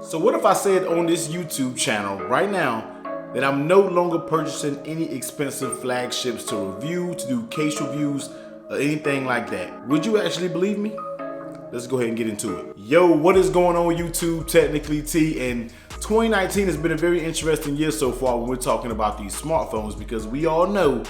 So what if I said on this YouTube channel right now that I'm no longer purchasing any expensive flagships to review, to do case reviews, or anything like that? Would you actually believe me? Let's go ahead and get into it. Yo, what is going on YouTube? Technically T, and 2019 has been a very interesting year so far when we're talking about these smartphones, because we all know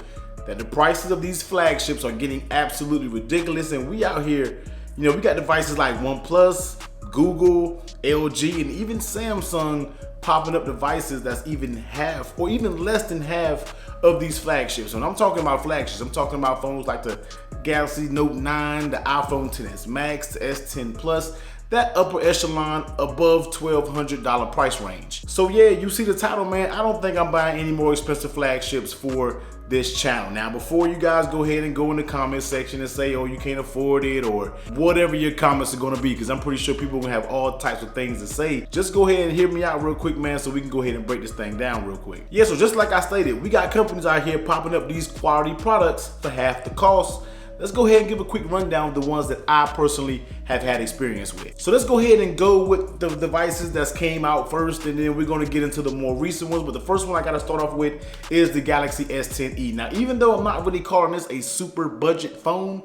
that the prices of these flagships are getting absolutely ridiculous, and we out here, we got devices like OnePlus, Google, LG, and even Samsung popping up devices that's even half or even less than half of these flagships. And I'm talking about flagships, I'm talking about phones like the Galaxy Note 9, the iPhone XS Max, the S10 Plus, that upper echelon above $1,200 price range. So yeah, you see the title, man. I don't think I'm buying any more expensive flagships for this channel. Now, before you guys go ahead and go in the comment section and say, oh, you can't afford it, or whatever your comments are gonna be, because I'm pretty sure people are gonna have all types of things to say, just go ahead and hear me out real quick, man, so we can go ahead and break this thing down real quick. Yeah, so just like I stated, we got companies out here popping up these quality products for half the cost. Let's go ahead and give a quick rundown of the ones that I personally have had experience with. So let's go ahead and go with the devices that came out first, and then we're gonna get into the more recent ones. But the first one I gotta start off with is the Galaxy S10e. Now, even though I'm not really calling this a super budget phone,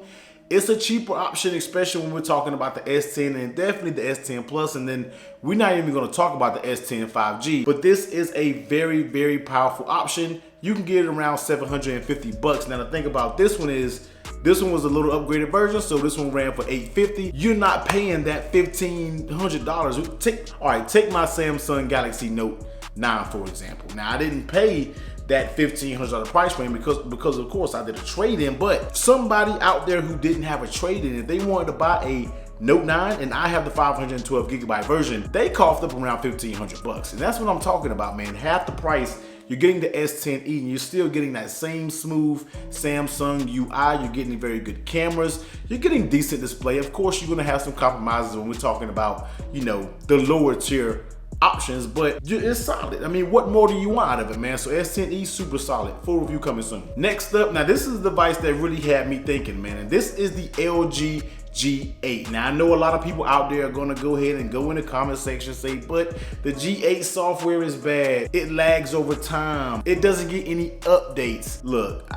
it's a cheaper option, especially when we're talking about the S10 and definitely the S10 Plus, and then we're not even gonna talk about the S10 5G, but this is a very, very powerful option. You can get it around 750 bucks. Now, the thing about this one is, this one was a little upgraded version, so this one ran for $850. You're not paying that $1,500. Take my Samsung Galaxy Note 9, for example. Now, I didn't pay that $1,500 price range because of course I did a trade-in, but somebody out there who didn't have a trade-in, if they wanted to buy a Note 9 and I have the 512 gigabyte version, they coughed up around 1,500 bucks. And that's what I'm talking about, man. Half the price. You're getting the S10e and you're still getting that same smooth Samsung UI. You're getting very good cameras. You're getting decent display. Of course, you're gonna have some compromises when we're talking about, the lower tier options, but it's solid. I mean, what more do you want out of it, man? So S10e, super solid. Full review coming soon. Next up, now this is the device that really had me thinking, man, and this is the LG G8. Now, I know a lot of people out there are gonna go ahead and go in the comment section and say, but the G8 software is bad. It lags over time. It doesn't get any updates. Look,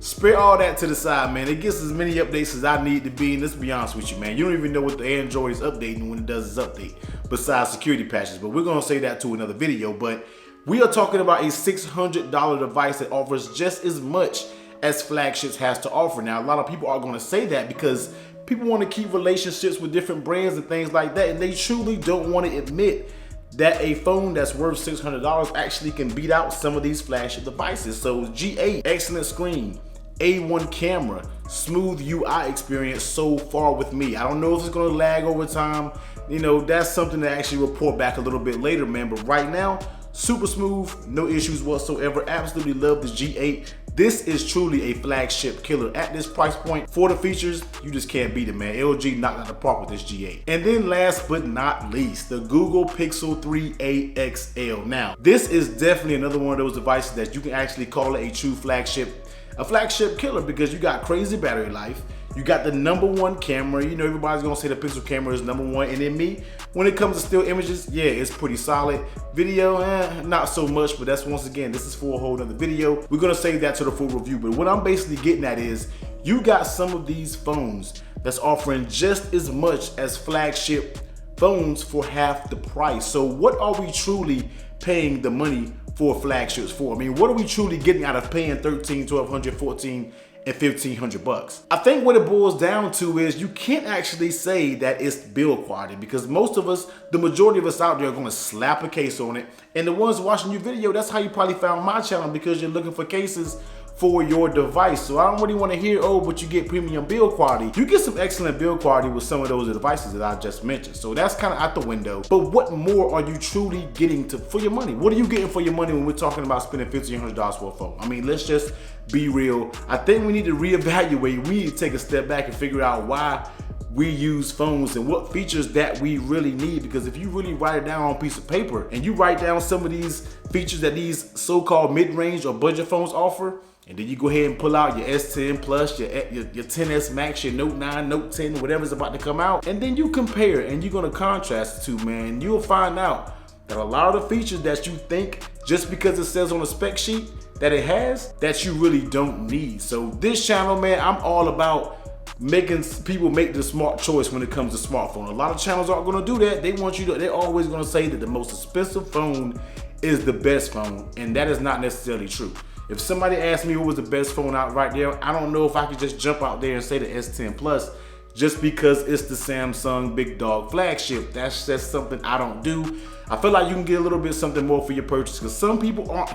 spare all that to the side, man. It gets as many updates as I need to be, and let's be honest with you, man. You don't even know what the Android is updating when it does its update, besides security patches, but we're gonna say that to another video. But we are talking about a $600 device that offers just as much as flagships has to offer. Now, a lot of people are gonna say that because people want to keep relationships with different brands and things like that, and they truly don't want to admit that a phone that's worth $600 actually can beat out some of these flagship devices. So G8, excellent screen, A1 camera, smooth UI experience so far with me. I don't know if it's gonna lag over time. That's something to actually report back a little bit later, man. But right now, super smooth, no issues whatsoever. Absolutely love the G8. This is truly a flagship killer at this price point. For the features, you just can't beat it, man. LG knocked out the park with this G8. And then last but not least, the Google Pixel 3a XL. Now, this is definitely another one of those devices that you can actually call it a true flagship, a flagship killer, because you got crazy battery life. You got the #1 camera. Everybody's gonna say the Pixel camera is #1, and then me, when it comes to still images, yeah, it's pretty solid. Video, not so much, but that's, once again, this is for a whole nother video. We're gonna save that to the full review, but what I'm basically getting at is, you got some of these phones that's offering just as much as flagship phones for half the price. So what are we truly paying the money for flagships for? I mean, what are we truly getting out of paying $1,300, $1,200, $1,400, and $1,500 bucks? I think what it boils down to is you can't actually say that it's build quality, because most of us, the majority of us out there, are gonna slap a case on it. And the ones watching your video, that's how you probably found my channel, because you're looking for cases for your device. So I don't really want to hear, oh, but you get premium build quality. You get some excellent build quality with some of those devices that I just mentioned. So that's kind of out the window. But what more are you truly getting for your money? What are you getting for your money when we're talking about spending $1,500 for a phone? I mean, let's just be real. I think we need to reevaluate. We need to take a step back and figure out why we use phones and what features that we really need. Because if you really write it down on a piece of paper and you write down some of these features that these so-called mid-range or budget phones offer, And then you go ahead and pull out your S10 Plus, your 10S Max, your Note 9, Note 10, whatever's about to come out. And then you compare and you're gonna contrast the two, man. You'll find out that a lot of the features that you think, just because it says on the spec sheet that it has, that you really don't need. So this channel, man, I'm all about making people make the smart choice when it comes to smartphone. A lot of channels aren't gonna do that. They're always gonna say that the most expensive phone is the best phone, and that is not necessarily true. If somebody asked me who was the best phone out right there, I don't know if I could just jump out there and say the S10 Plus just because it's the Samsung big dog flagship. That's just something I don't do. I feel like you can get a little bit something more for your purchase, because some people aren't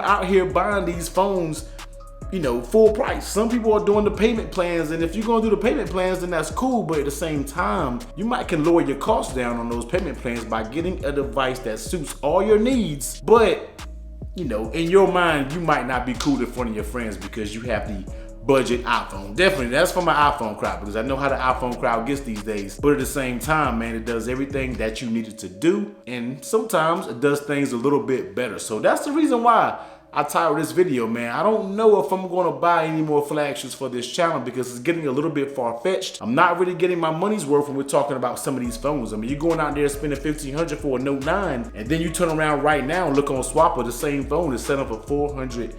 out here buying these phones, you know, full price. Some people are doing the payment plans, and if you're gonna do the payment plans, then that's cool, but at the same time, you can lower your costs down on those payment plans by getting a device that suits all your needs. But, you know, in your mind, you might not be cool in front of your friends because you have the budget iPhone. Definitely, that's for my iPhone crowd, because I know how the iPhone crowd gets these days. But at the same time, man, it does everything that you need it to do, and sometimes it does things a little bit better. So that's the reason why I titled this video, man. I don't know if I'm gonna buy any more flagships for this channel because it's getting a little bit far-fetched. I'm not really getting my money's worth when we're talking about some of these phones. I mean, you're going out there spending $1,500 for a Note 9, and then you turn around right now and look on Swapper, the same phone is selling for $450.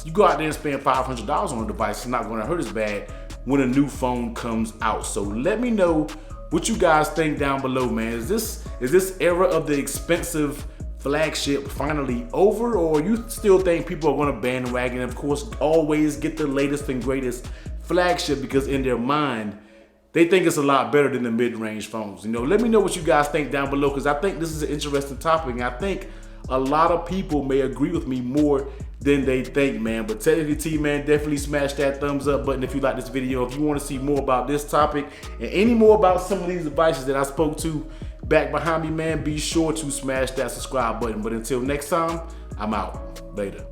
You go out there and spend $500 on a device, it's not gonna hurt as bad when a new phone comes out. So let me know what you guys think down below, man. Is this era of the expensive flagship finally over, or you still think people are going to bandwagon, of course, always get the latest and greatest flagship because in their mind they think it's a lot better than the mid-range phones? You know, let me know what you guys think down below, because I think this is an interesting topic, and I think a lot of people may agree with me more than they think, man. But technically, T, man, definitely smash that thumbs up button if you like this video. If you want to see more about this topic and any more about some of these devices that I spoke to back behind me, man, be sure to smash that subscribe button. But until next time, I'm out. Later.